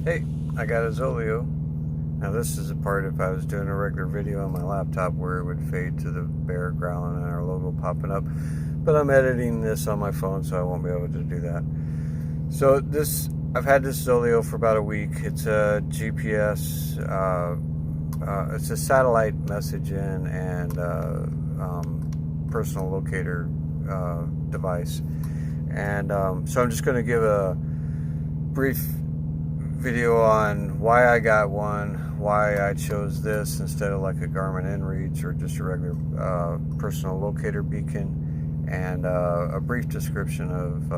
Hey, I got a Zoleo. Now this is a part if I was doing a regular video on my laptop where it would fade to the bear growling and our logo popping up. But I'm editing this on my phone, so I won't be able to do that. So I've had this Zoleo for about a week. It's a GPS, it's a satellite messaging and personal locator device. And so I'm just going to give a brief video on why I got one, why I chose this instead of like a Garmin inReach or just a regular personal locator beacon, and a brief description of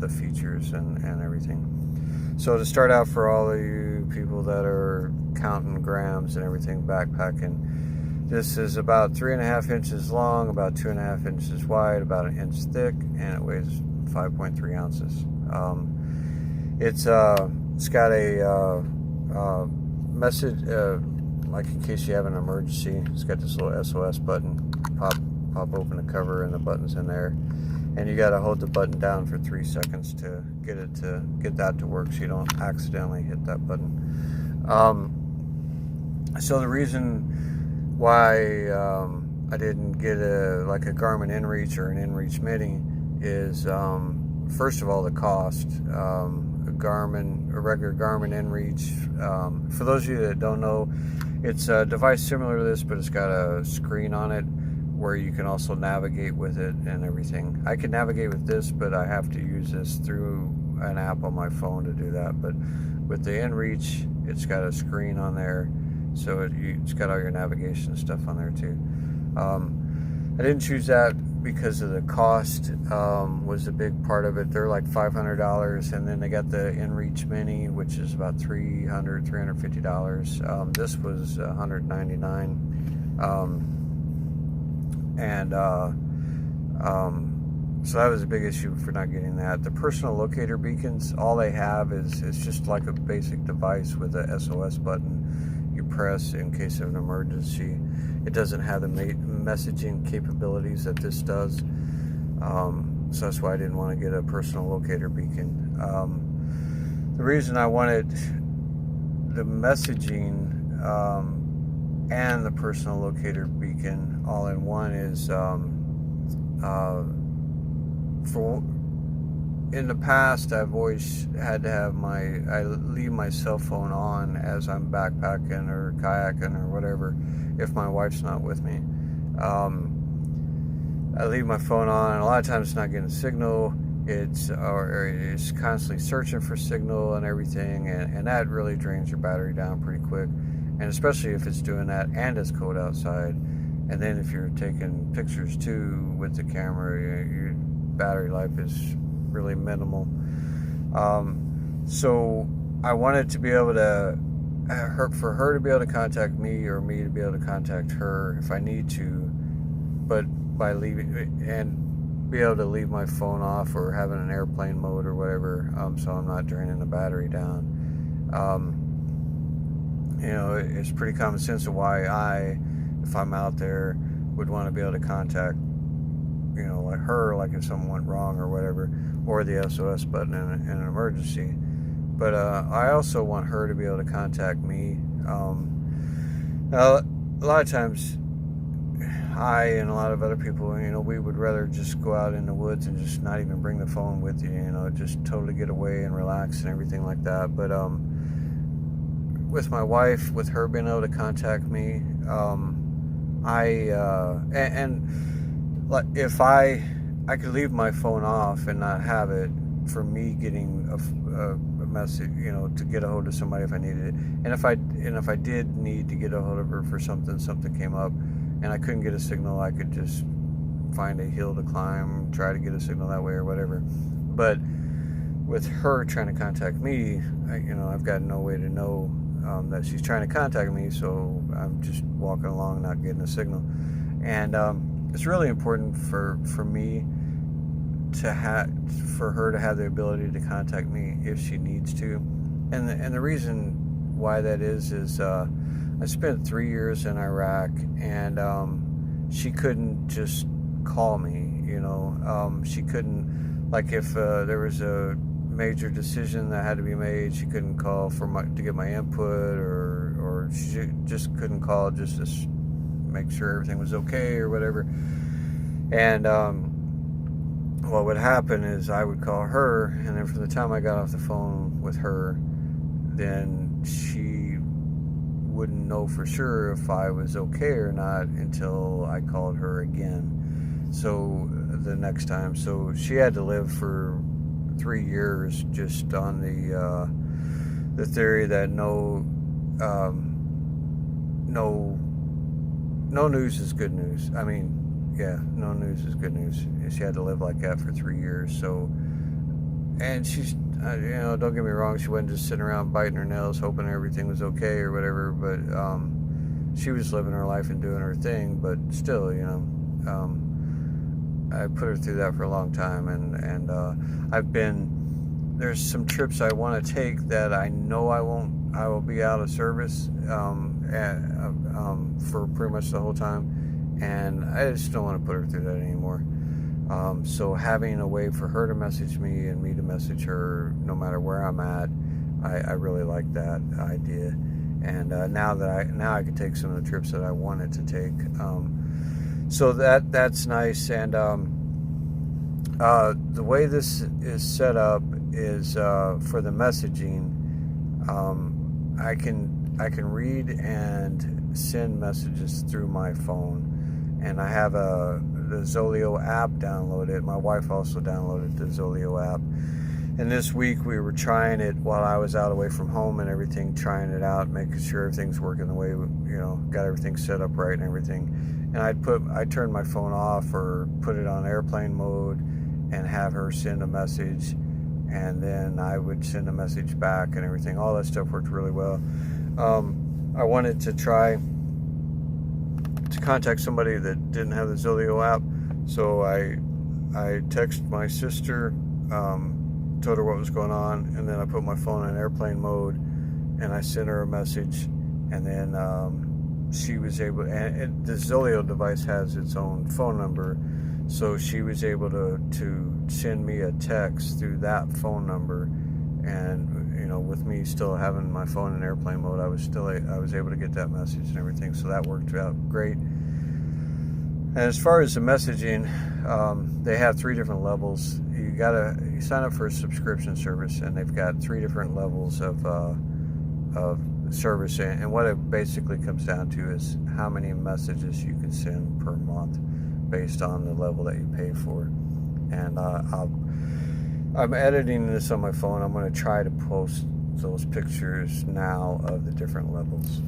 the features and everything. So to start out, for all of you people that are counting grams and everything backpacking, this is about 3.5 inches long, about 2.5 inches wide, about 1 inch thick, and it weighs 5.3 ounces. It's got a message, like in case you have an emergency. It's got this little SOS button. Pop open the cover and the button's in there, and you got to hold the button down for 3 seconds to get that to work, so you don't accidentally hit that button. So the reason why I didn't get a Garmin inReach or an inReach Mini is first of all the cost. A regular Garmin inReach, for those of you that don't know, it's a device similar to this, but it's got a screen on it where you can also navigate with it and everything. I can navigate with this, but I have to use this through an app on my phone to do that. But with the inReach, it's got a screen on there, so it's got all your navigation stuff on there too. I didn't choose that because of the cost, was a big part of it. They're like $500, and then they got the inReach Mini, which is about $350. This was $199, so that was a big issue for not getting that. The personal locator beacons, all they have is just like a basic device with a SOS button you press in case of an emergency. It doesn't have the messaging capabilities that this does, so that's why I didn't want to get a personal locator beacon. The reason I wanted the messaging and the personal locator beacon all in one is in the past, I've always had to have I leave my cell phone on as I'm backpacking or kayaking or whatever if my wife's not with me. I leave my phone on, and a lot of times it's not getting signal. It's constantly searching for signal and everything, and that really drains your battery down pretty quick. And especially if it's doing that and it's cold outside, and then if you're taking pictures too with the camera, your battery life is really minimal. So I wanted to be able to for her to be able to contact me, or me to be able to contact her if I need to, but by leaving and be able to leave my phone off or having an airplane mode or whatever, so I'm not draining the battery down. It's pretty common sense of why if I'm out there, would want to be able to contact, like her, like if something went wrong or whatever, or the SOS button in an emergency. But I also want her to be able to contact me. Now, a lot of times, I and a lot of other people, we would rather just go out in the woods and just not even bring the phone with you, just totally get away and relax and everything like that. But with my wife, with her being able to contact me, if I could leave my phone off and not have it for me getting a message, to get a hold of somebody if I needed it. And if I did need to get a hold of her for something came up and I couldn't get a signal, I could just find a hill to climb, try to get a signal that way or whatever. But with her trying to contact me, I've got no way to know that she's trying to contact me, so I'm just walking along not getting a signal. And it's really important for me for her to have the ability to contact me if she needs to. And the reason why that is I spent 3 years in Iraq, and she couldn't just call me. She couldn't, like if there was a major decision that had to be made. She couldn't call to get my input, or she just couldn't call just to make sure everything was okay or whatever. And what would happen is I would call her, and then from the time I got off the phone with her, then she wouldn't know for sure if I was okay or not until I called her again. So the next time, so she had to live for 3 years just on the theory that no news is good news. I mean, yeah, no news is good news. She had to live like that for 3 years. So, and she's, don't get me wrong, she wasn't just sitting around biting her nails hoping everything was okay or whatever, but she was living her life and doing her thing. But still, I put her through that for a long time, and there's some trips I want to take that I know I will be out of service for pretty much the whole time, and I just don't want to put her through that anymore. So having a way for her to message me and me to message her no matter where I'm at, I really like that idea. And now I can take some of the trips that I wanted to take. So that's nice. And the way this is set up is for the messaging. I can read and send messages through my phone, and I have the Zoleo app downloaded. My wife also downloaded the Zoleo app, and this week we were trying it while I was out away from home and everything, trying it out, making sure everything's working the way got everything set up right and everything. And I'd turn my phone off or put it on airplane mode and have her send a message, and then I would send a message back and everything. All that stuff worked really well. I wanted to try to contact somebody that didn't have the Zoleo app, so I texted my sister, told her what was going on, and then I put my phone in airplane mode, and I sent her a message, and then she was able, and the Zoleo device has its own phone number, so she was able to send me a text through that phone number. And with me still having my phone in airplane mode, I was able to get that message and everything, so that worked out great. And as far as the messaging, they have 3 different levels. You sign up for a subscription service, and they've got 3 different levels of service, and what it basically comes down to is how many messages you can send per month based on the level that you pay for. And I'm editing this on my phone. I'm going to try to post those pictures now of the different levels.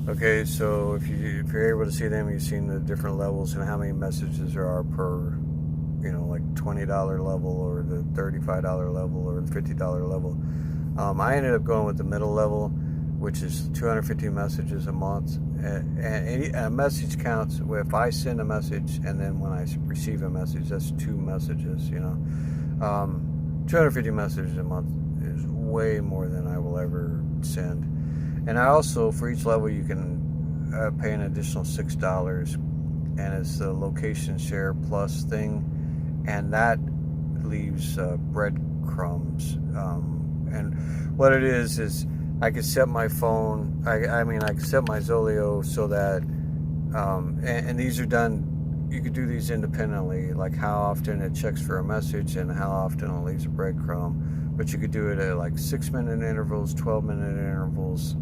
Okay, so if you're able to see them, you've seen the different levels and how many messages there are per, like $20 level or the $35 level or the $50 level. I ended up going with the middle level, which is 250 messages a month. And a message counts if I send a message and then when I receive a message, that's 2 messages, 250 messages a month is way more than I will ever send. And I also, for each level, you can pay an additional $6, and it's the location share plus thing, and that leaves breadcrumbs. And what it is I could set my phone, I could set my Zoleo so that, and these are done, you could do these independently, like how often it checks for a message and how often it leaves a breadcrumb. But you could do it at like 6-minute intervals, 12-minute intervals,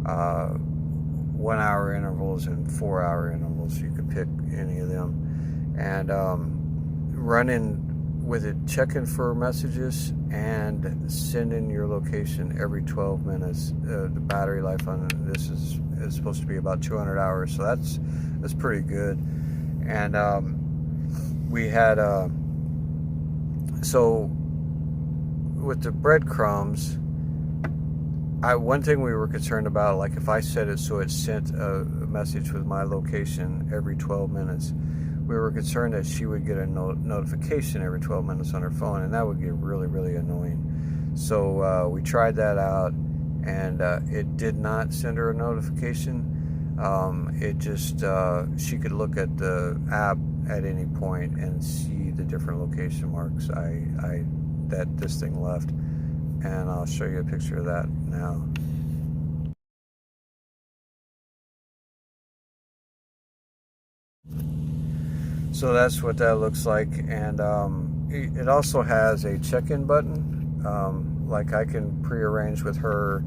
1-hour intervals, and 4-hour intervals. You could pick any of them. And running with it, checking for messages and sending your location every 12 minutes. The battery life on this is supposed to be about 200 hours, so that's pretty good. And we had so with the breadcrumbs, one thing we were concerned about, like if I set it so it sent a message with my location every 12 minutes, we were concerned that she would get a notification every 12 minutes on her phone, and that would get really, really annoying. So we tried that out, and it did not send her a notification. It just, she could look at the app at any point and see the different location marks that this thing left. And I'll show you a picture of that now. So that's what that looks like, and it also has a check-in button. Like I can pre-arrange with her,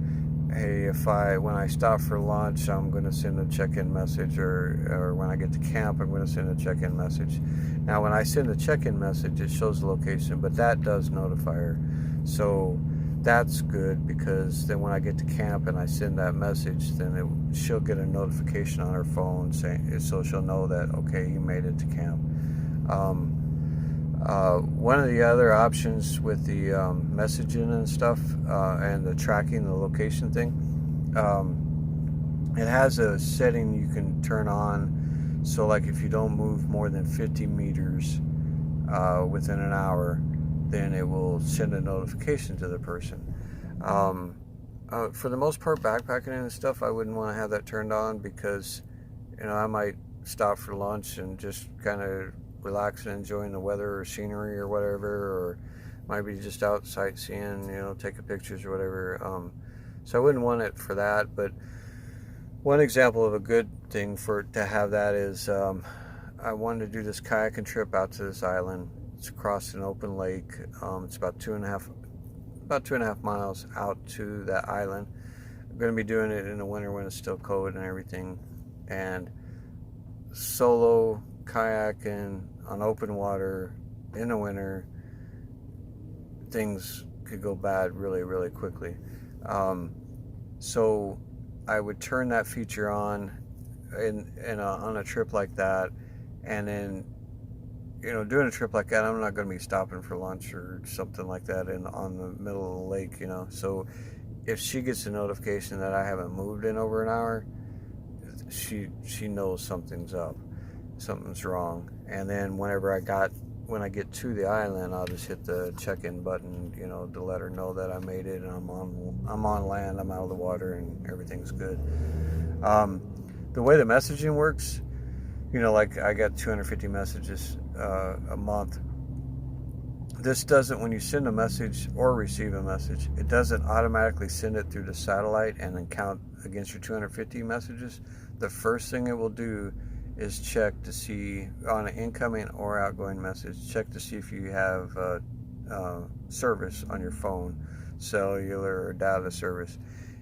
hey, when I stop for lunch, I'm going to send a check-in message, or when I get to camp, I'm going to send a check-in message. Now, when I send a check-in message, it shows the location, but that does notify her. So that's good, because then when I get to camp and I send that message, then she'll get a notification on her phone saying, so she'll know that, okay, you made it to camp. One of the other options with the messaging and stuff, and the tracking, the location thing, it has a setting you can turn on. So like if you don't move more than 50 meters within an hour, then it will send a notification to the person. For the most part, backpacking and stuff, I wouldn't want to have that turned on, because I might stop for lunch and just kind of relax and enjoying the weather or scenery or whatever, or might be just out sightseeing, taking pictures or whatever. So I wouldn't want it for that. But one example of a good thing to have that is, I wanted to do this kayaking trip out to this island. It's across an open lake. It's about two and a half miles out to that island. I'm going to be doing it in the winter when it's still cold and everything. And solo kayaking on open water in the winter, things could go bad really, really quickly. So I would turn that feature on on a trip like that, and then doing a trip like that, I'm not going to be stopping for lunch or something like that on the middle of the lake, So if she gets a notification that I haven't moved in over an hour, she knows something's up, something's wrong. And then when I get to the island, I'll just hit the check-in button, to let her know that I made it and I'm on land, I'm out of the water, and everything's good. The way the messaging works, like I got 250 messages a month. This doesn't, when you send a message or receive a message, it doesn't automatically send it through the satellite and then count against your 250 messages. The first thing it will do is check to see on an incoming or outgoing message, check to see if you have service on your phone, cellular or data service.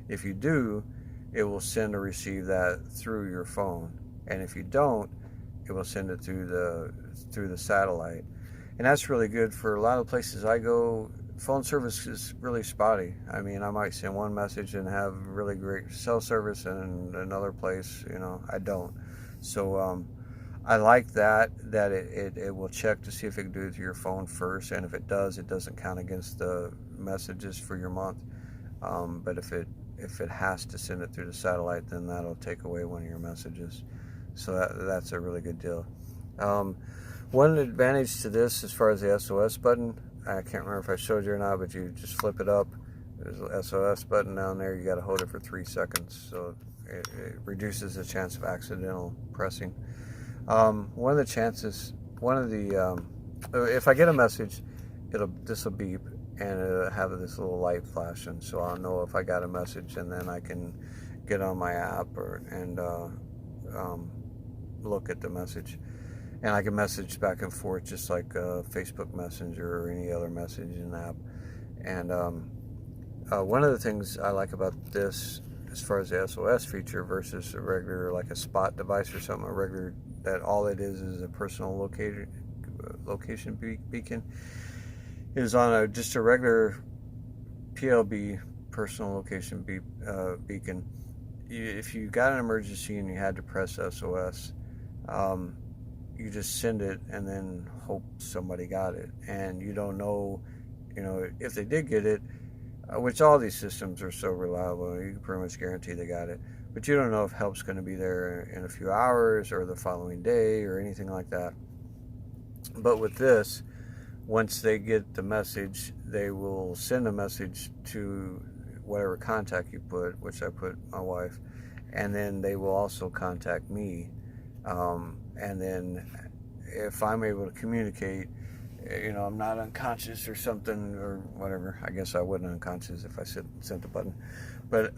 If you do, it will send or receive that through your phone, and if you don't, it will send it through the satellite. And that's really good. For a lot of places I go, phone service is really spotty. I mean, I might send one message and have really great cell service, and another place, I don't. So I like that it will check to see if it can do it through your phone first, and if it does, it doesn't count against the messages for your month. But if it has to send it through the satellite, then that'll take away one of your messages. So that's a really good deal. One advantage to this, as far as the SOS button, I can't remember if I showed you or not, but you just flip it up. There's an SOS button down there. You got to hold it for 3 seconds, so it reduces the chance of accidental pressing. If I get a message, this will beep, and it'll have this little light flashing, so I'll know if I got a message, and then I can get on my app and look at the message. And I can message back and forth just like Facebook Messenger or any other messaging app. And one of the things I like about this, as far as the SOS feature versus a regular, like a spot device or something, that all it is a personal location beacon, is on just a regular PLB, personal location beacon. If you got an emergency and you had to press SOS, you just send it and then hope somebody got it. And you don't know, if they did get it, which all these systems are so reliable, you can pretty much guarantee they got it. But you don't know if help's going to be there in a few hours or the following day or anything like that. But with this, once they get the message, they will send a message to whatever contact you put, which I put my wife, and then they will also contact me. And then if I'm able to communicate, I'm not unconscious or something or whatever. I guess I wasn't unconscious if I sent the button, but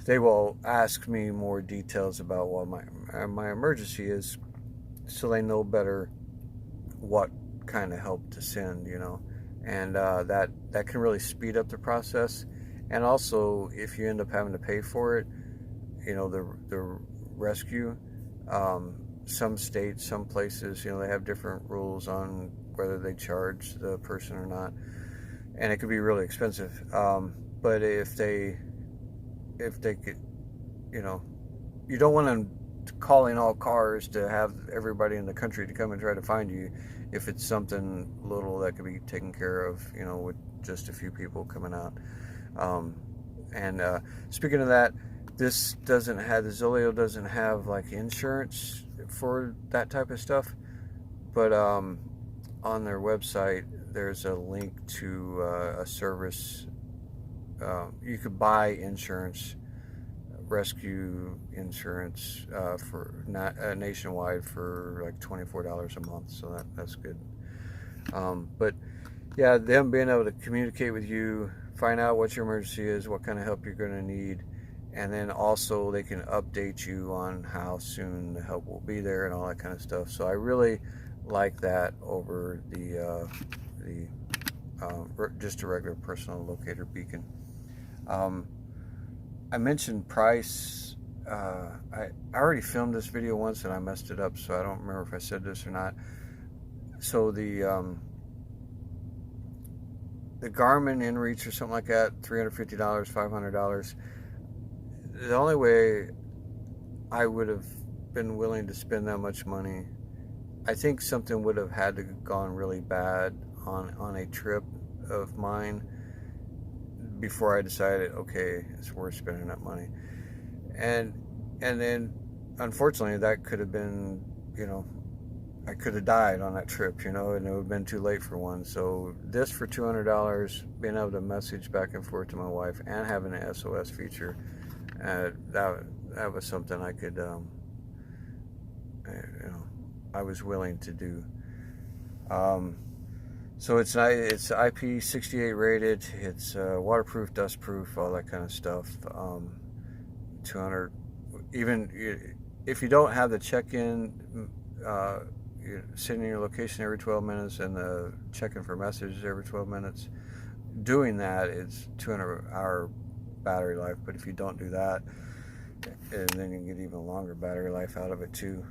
they will ask me more details about what my emergency is, so they know better what kind of help to send, and that can really speed up the process. And also, if you end up having to pay for it, the rescue, some states, some places, they have different rules on whether they charge the person or not, and it could be really expensive. But if they could, you don't want them calling all cars to have everybody in the country to come and try to find you if it's something little that could be taken care of, with just a few people coming out. And speaking of that, the Zoleo doesn't have like insurance for that type of stuff, but on their website there's a link to a service. You could buy insurance, rescue insurance, for nationwide for like $24 a month, so that's good. But yeah, them being able to communicate with you, find out what your emergency is, what kind of help you're going to need, and then also they can update you on how soon the help will be there and all that kind of stuff. So I really like that over the just a regular personal locator beacon. I mentioned price. I already filmed this video once and I messed it up, so I don't remember if I said this or not. So the Garmin InReach or something like that, $350, $500. The only way I would have been willing to spend that much money, I think something would have had to have gone really bad on a trip of mine before I decided, okay, it's worth spending that money. And then unfortunately that could have been, I could have died on that trip, and it would have been too late for one. So this for $200, being able to message back and forth to my wife and having an SOS feature, that was something I could, I was willing to do. So it's IP68 rated. It's waterproof, dustproof, all that kind of stuff. 200. Even if you don't have the check-in, you're sending your location every 12 minutes and the check-in for messages every 12 minutes. Doing that is 200-hour battery life. But if you don't do that, and then you can get even longer battery life out of it too.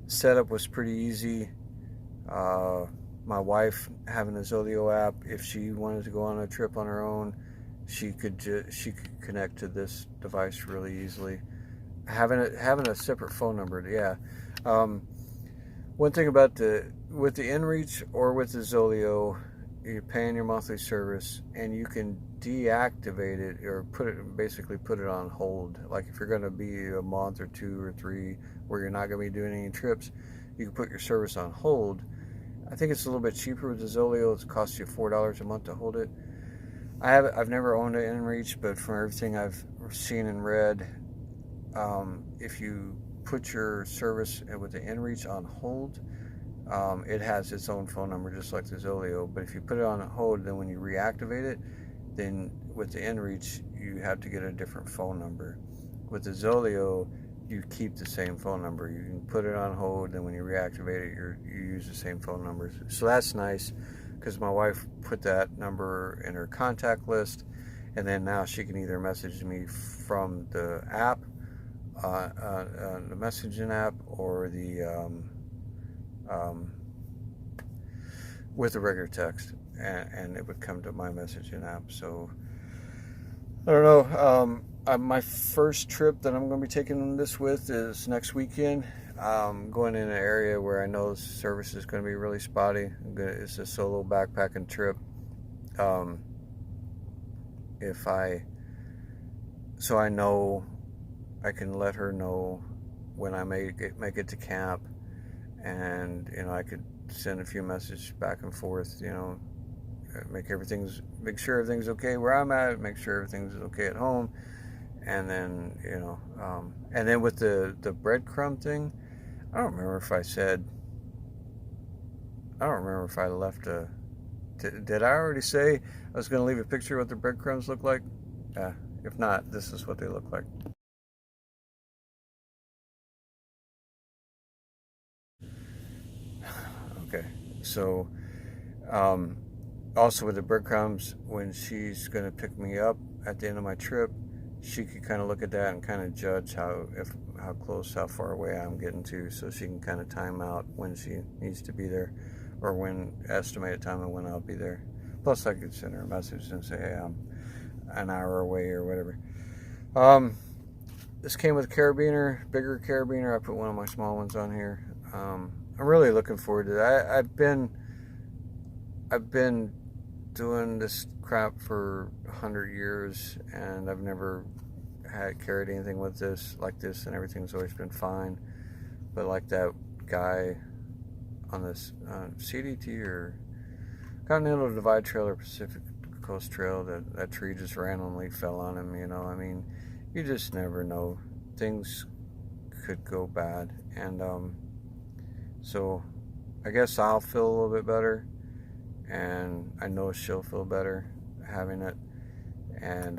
Setup was pretty easy. My wife, having a Zoleo app, if she wanted to go on a trip on her own, she could connect to this device really easily. Having a separate phone number, yeah. One thing about with the InReach or with the Zoleo, you're paying your monthly service, and you can deactivate it or basically put it on hold. Like if you're going to be a month or 2 or 3 where you're not going to be doing any trips, you can put your service on hold. I think it's a little bit cheaper with the Zoleo. It costs you $4 a month to hold it. I've never owned an InReach, but from everything I've seen and read, if you put your service with the InReach on hold, it has its own phone number just like the Zoleo. But if you put it on hold, then when you reactivate it, then with the InReach you have to get a different phone number. With the Zoleo, you keep the same phone number. You can put it on hold, then when you reactivate it, you use the same phone numbers. So that's nice, because my wife put that number in her contact list, and then now she can either message me from the app, the messaging app, or the with a regular text, and it would come to my messaging app. So I don't know. My first trip that I'm going to be taking this with is next weekend. I'm going in an area where I know the service is going to be really spotty. It's a solo backpacking trip. So I know I can let her know when I make it to camp, and I could send a few messages back and forth, make sure everything's okay where I'm at, make sure everything's okay at home, and then and then with the breadcrumb thing, I don't remember if I left a. Did I already say I was going to leave a picture of what the breadcrumbs look like? If not, this is what they look like. Okay, so also with the breadcrumbs, when she's going to pick me up at the end of my trip, she could kind of look at that and kind of judge how far away I'm getting to, so she can kind of time out when she needs to be there, or when estimated time of when I'll be there. Plus, I could send her a message and say, hey, I'm an hour away or whatever. This came with a carabiner, bigger carabiner. I put one of my small ones on here. I'm really looking forward to that. I've been doing this crap for 100 years, and I've never carried anything with this like this, and everything's always been fine. But like that guy on this CDT or Continental Divide Trail or Pacific Coast Trail, that tree just randomly fell on him. I mean, you just never know. Things could go bad, and so I guess I'll feel a little bit better, and I know she'll feel better having it. And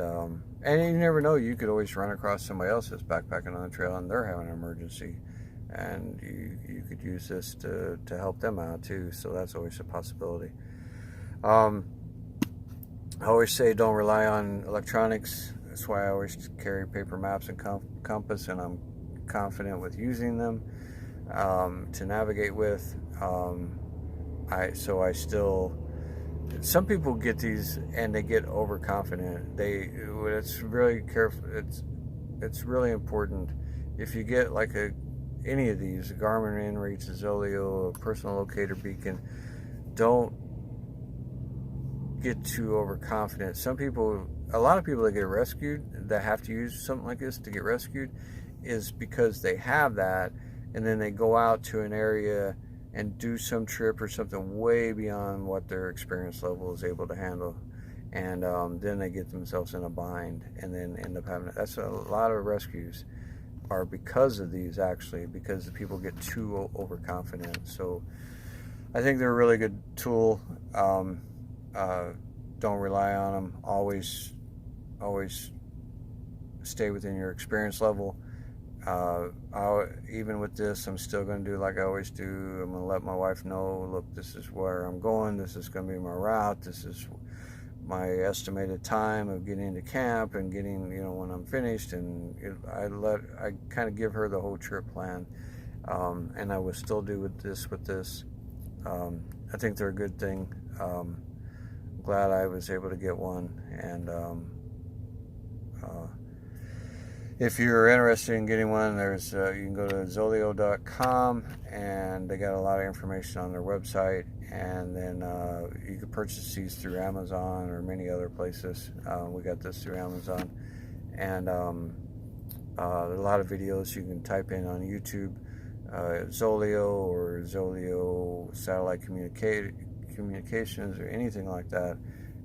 you never know, you could always run across somebody else that's backpacking on the trail and they're having an emergency, and you could use this to help them out too. So that's always a possibility. I always say don't rely on electronics. That's why I always carry paper maps and compass, and I'm confident with using them to navigate with. Some people get these and they get overconfident. It's really careful. It's really important. If you get like any of these, a Garmin InReach, a Zoleo, a personal locator beacon, don't get too overconfident. A lot of people that get rescued, that have to use something like this to get rescued, is because they have that, and then they go out to an area and do some trip or something way beyond what their experience level is able to handle, and then they get themselves in a bind and then end up having it. That's a lot of rescues are because of these, actually, because the people get too overconfident. So I think they're a really good tool. Don't rely on them. Always stay within your experience level. Even with this, I'm still going to do like I always do. I'm going to let my wife know, look, this is where I'm going. This is going to be my route. This is my estimated time of getting into camp and getting, when I'm finished. And I kind of give her the whole trip plan. And I will still do with this. I think they're a good thing. Glad I was able to get one. And if you're interested in getting one, there's you can go to Zoleo.com, and they got a lot of information on their website. And then you can purchase these through Amazon or many other places. We got this through Amazon, and there are a lot of videos you can type in on YouTube, Zoleo or Zoleo satellite communications or anything like that,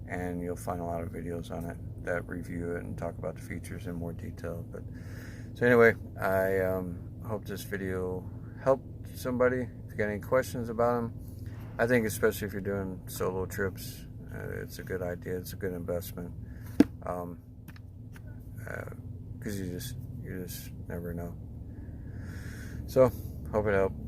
and you'll find a lot of videos on it that review it and talk about the features in more detail. But so anyway, I hope this video helped somebody. If you got any questions about them, I think especially if you're doing solo trips, it's a good idea. It's a good investment, because you just never know. So hope it helped.